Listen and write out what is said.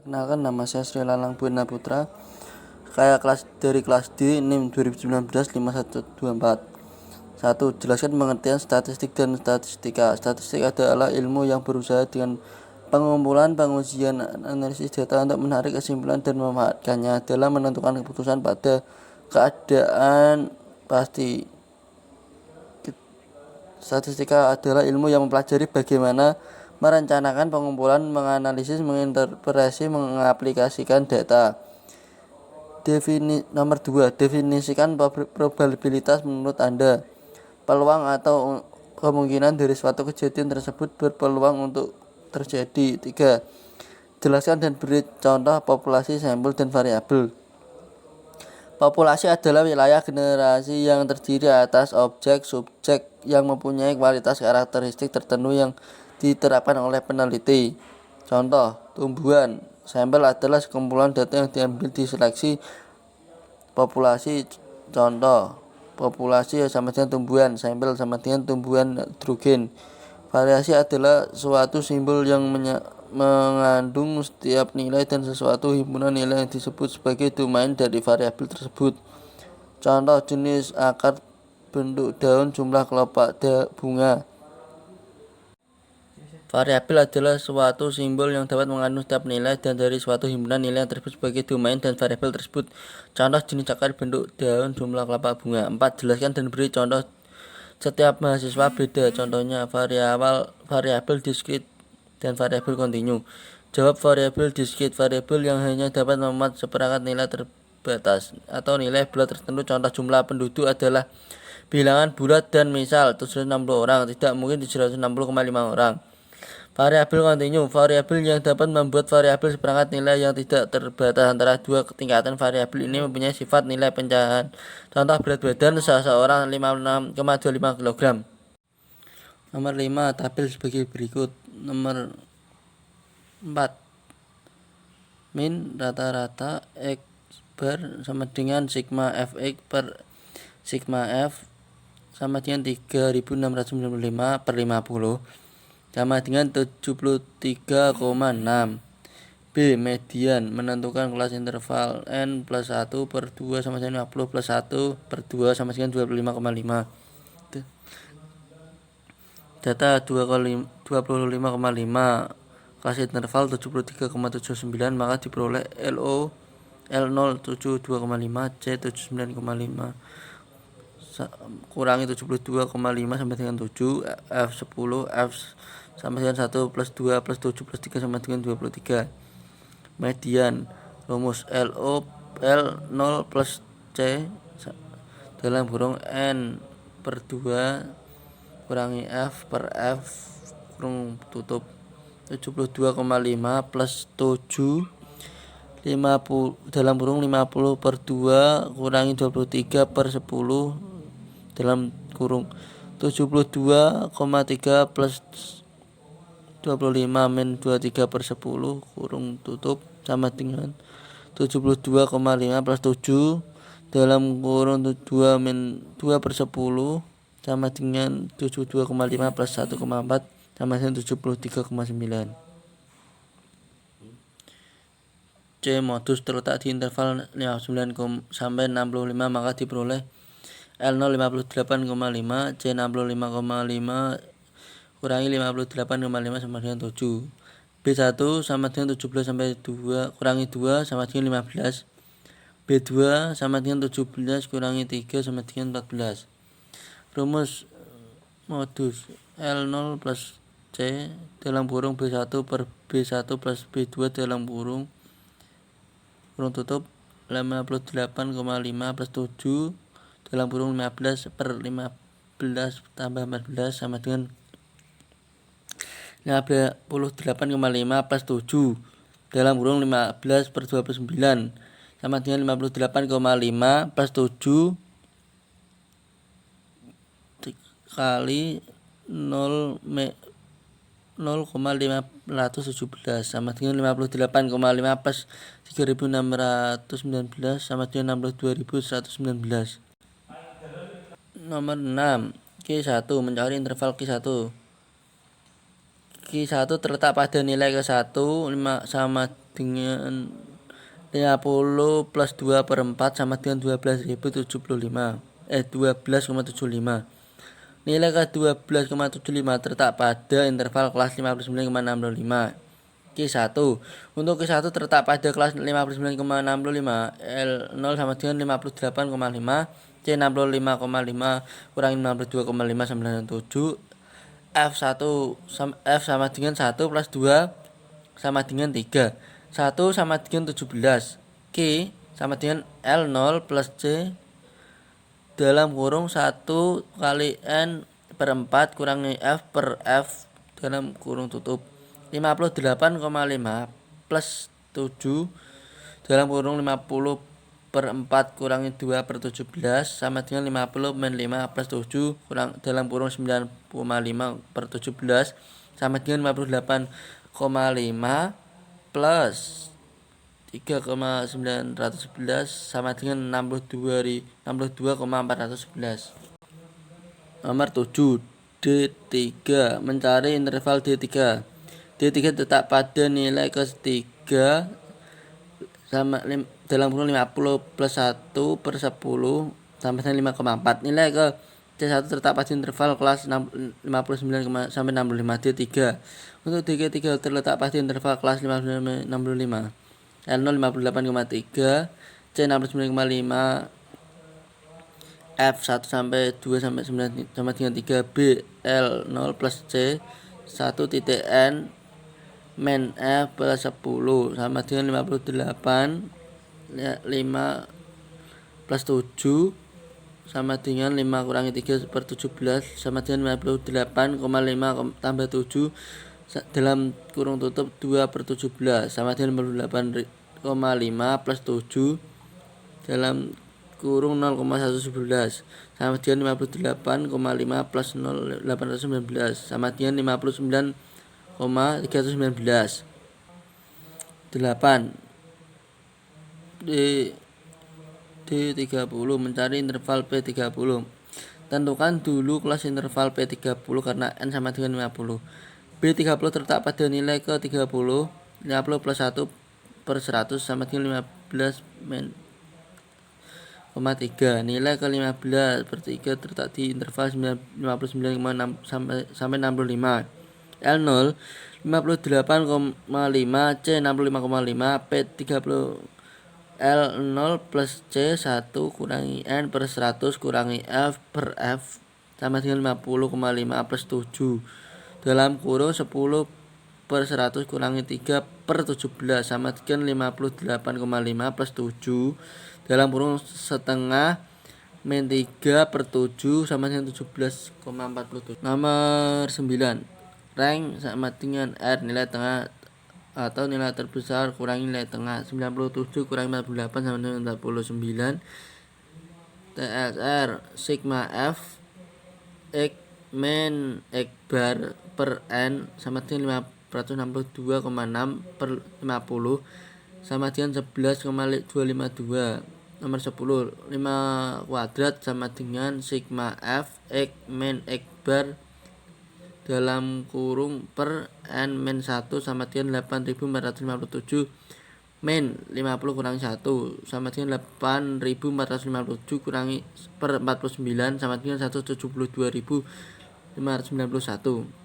Perkenalkan, nama saya Sri Lalang Buana Putra. Saya dari kelas D, NIM 2019-5124. 1. Jelaskan pengertian statistik dan statistika. Statistik adalah ilmu yang berusaha dengan pengumpulan, pengujian, analisis data untuk menarik kesimpulan dan memanfaatkannya dalam menentukan keputusan pada keadaan pasti. Statistika adalah ilmu yang mempelajari bagaimana merencanakan pengumpulan, menganalisis, menginterpretasi, mengaplikasikan data. Nomor 2. Definisikan probabilitas menurut Anda. Peluang atau kemungkinan dari suatu kejadian tersebut berpeluang untuk terjadi. 3. Jelaskan dan beri contoh populasi, sampel, dan variabel. Populasi adalah wilayah generasi yang terdiri atas objek subjek yang mempunyai kualitas karakteristik tertentu yang diterapkan oleh peneliti. Contoh, tumbuhan. Sampel adalah sekumpulan data yang diambil di seleksi populasi. Contoh, populasi sama dengan tumbuhan, sampel sama dengan tumbuhan nitrogen. Variasi adalah suatu simbol yang mengandung setiap nilai dan sesuatu himpunan nilai yang disebut sebagai domain dari variabel tersebut. Contoh, jenis akar, bentuk daun, jumlah kelopak bunga. Variabel adalah suatu simbol yang dapat mengandung setiap nilai dan dari suatu himpunan nilai yang tersebut sebagai domain dan variabel tersebut. Contoh, jenis akar, bentuk daun, jumlah kelopak bunga. 4. Jelaskan dan beri contoh. Setiap mahasiswa beda. Contohnya variabel diskrit dan variabel kontinu. Jawab, variabel diskrit, variabel yang hanya dapat memuat seperangkat nilai terbatas atau nilai bulat tertentu. Contoh, jumlah penduduk adalah bilangan bulat dan misal 760 orang, tidak mungkin 760,5 orang. Variabel kontinu, variabel yang dapat membuat variabel seperangkat nilai yang tidak terbatas antara dua tingkatan. Variabel ini mempunyai sifat nilai pecahan. Contoh, berat badan seseorang 56,25 kg. Nomor 5, tabel sebagai berikut. Nomor 4, min rata-rata X bar sama dengan sigma Fx per sigma F sama dengan 3695 per 50 sama dengan 73,6. B, median, menentukan kelas interval N plus 1 per 2 sama dengan 50 plus 1 per 2 sama dengan 25,5. Data 25,5, kelas interval 73,79, maka diperoleh LO L0 72,5, C 79,5 kurangi 72,5 sama dengan 7, F 10, F sama dengan 1 plus 2 plus 7 plus 3 sama dengan 23. Median, rumus LO L0 plus C dalam kurung N per 2 kurangi F per F kurung tutup 72,5 plus 7 50 dalam kurung 50 per 2 kurangi 23 per 10 dalam kurung 72,3 plus 25 min 23 per 10 kurung tutup sama dengan 72,5 plus 7 dalam kurung 2 min 2 per 10 sama dengan 72,5 plus 1,4 sama dengan 73,9. C, modus terletak di interval 59 sampai 65, maka diperoleh L0 58,5, C 65,5 kurangi 58,5 sama dengan 7. B1 sama dengan 17 sampai 2 kurangi 2 sama dengan 15. B2 sama dengan 17 kurangi 3 sama dengan 14. Rumus modus L0 plus C dalam kurung B1 per B1 plus B2 dalam kurung tutup 58,5 plus 7 dalam kurung 15 per 15 tambah 14 sama dengan 58,5 plus 7 dalam kurung 15 per 29 sama dengan 58,5 plus 7 kali 0,517 sama dengan 58,5 plus 3.619 sama dengan 62.119. Nomor 6, Q1, mencari interval Q1. Q1 terletak pada nilai ke1 sama dengan 50 plus 2 per 4 sama dengan 12.075. 12,75. Nilai ke-12,75 terletak pada interval kelas 59,65. Q1. Untuk Q1 terletak pada kelas 59,65. L0 sama dengan 58,5. C 65,5 kurangi 52,5 sama dengan 7. F sama dengan 1 plus 2 sama dengan 3. 1 sama dengan 17. Q sama dengan L0 plus C dalam kurung 1 kali N per 4 kurangi F per F dalam kurung tutup. 58,5 plus 7 dalam kurung 50 per 4 kurangi 2 per 17 sama dengan 50 min 5 plus 7 kurang dalam kurung 9,5 per 17 sama dengan 58,5 plus 3,911 sama dengan 62,411. Nomor 7. D3. Mencari interval D3. D3 tetap pada nilai ke-3 sama dalam kurung 50 plus 1 per 10 sampai dengan 5,4. Nilai ke C1 terletak pada interval kelas 59 sampai 65. D3. Untuk D3 terletak pada interval kelas 59 65. L0 58,3, C 69,5, F 1 sampai 2 sampai 9 sama dengan 3, B L0 plus C 1 titik N min F plus 10 sama dengan 58, 5 plus 7 sama dengan 5 kurangi 3 per 17 sama dengan 58,5 tambah 7 dalam kurung tutup 2 per 17 sama dengan 58,5 plus 7 dalam kurung 0,111 sama dengan 58,5 plus 0,819 sama dengan 59,319. 8. D30 mencari interval P30. Tentukan dulu kelas interval P30 karena N sama dengan 50. B30 terletak pada nilai ke-30, 50 plus 1 per 100 sama dengan 15 min 3. Nilai ke-15 per 3 terletak di interval 59,6 sampai 65. L0 58,5, C 65,5, P30 L0 plus C 1 kurangi N per 100 kurangi F per F sama dengan 50,5 plus 7 dalam kurung 10 per 100 kurangi 3 per 17 sama dengan 58,5 plus 7 dalam kurung setengah min 3 per 7 sama dengan 17,47. Nomor 9. Rank sama dengan R nilai tengah atau nilai terbesar kurangi nilai tengah. 97 kurangi 48 sama dengan 49. TSR sigma F X min X bar per N sama dengan 562,6 per 50 sama dengan 11,252. Nomor 10. 5 kuadrat sama dengan sigma F X min X bar dalam kurung per N min 1 sama dengan 8.457 min 50 kurangi 1 sama dengan 8.457 kurangi per 49 sama dengan 172.591.